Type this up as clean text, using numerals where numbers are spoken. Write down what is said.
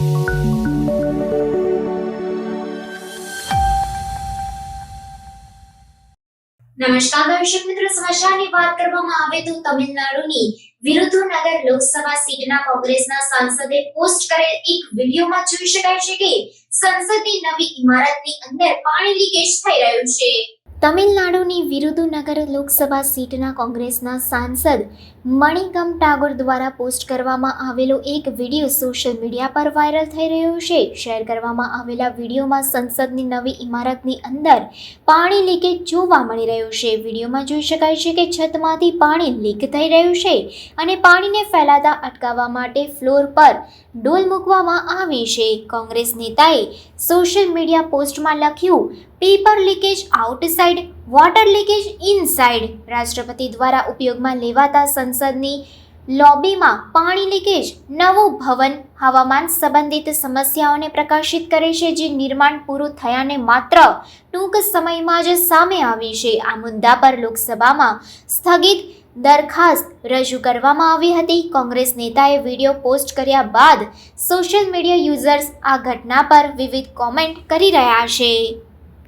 નમસ્કાર દર્શક મિત્રો, સમાચારની વાત કરવામાં આવે તો તમિલનાડુની વિરુધુનગર લોકસભા સીટના કોંગ્રેસના સાંસદે પોસ્ટ કરેલ એક વિડીયોમાં જોઈ શકાય છે કે સંસદની નવી ઇમારતની અંદર પાણી લીકેજ થઈ રહ્યું છે। તમિલનાડુની વિરુધુનગર લોકસભા સીટના કોંગ્રેસના સાંસદ મણિકમ ટાગોર દ્વારા પોસ્ટ કરવામાં આવેલો એક વિડીયો સોશિયલ મીડિયા પર વાયરલ થઈ રહ્યો છે। શેર કરવામાં આવેલા વિડીયોમાં સંસદની નવી ઇમારતની અંદર પાણી લીકેજ જોવા મળી રહ્યું છે। વિડીયોમાં જોઈ શકાય છે કે છતમાંથી પાણી લીક થઈ રહ્યું છે અને પાણીને ફેલાતા અટકાવવા માટે ફ્લોર પર ડોલ મૂકવામાં આવી છે। કોંગ્રેસ નેતાએ સોશિયલ મીડિયા પોસ્ટમાં લખ્યું, paper leakage outside, water leakage inside. રાષ્ટ્રપતિ દ્વારા ઉપયોગમાં લેવાતા સંસદની લોબીમાં પાણી લીકેજ નવું ભવન હવામાન સંબંધિત સમસ્યાઓને પ્રકાશિત કરે છે, જે નિર્માણ પૂરું થયાને માત્ર ટૂંક સમયમાં જ સામે આવી છે। આ મુદ્દા પર લોકસભામાં સ્થગિત દરખાસ્ત રજૂ કરવામાં આવી હતી। કોંગ્રેસ નેતાએ વિડીયો પોસ્ટ કર્યા બાદ સોશિયલ મીડિયા યુઝર્સ આ ઘટના પર વિવિધ કોમેન્ટ કરી રહ્યા છે।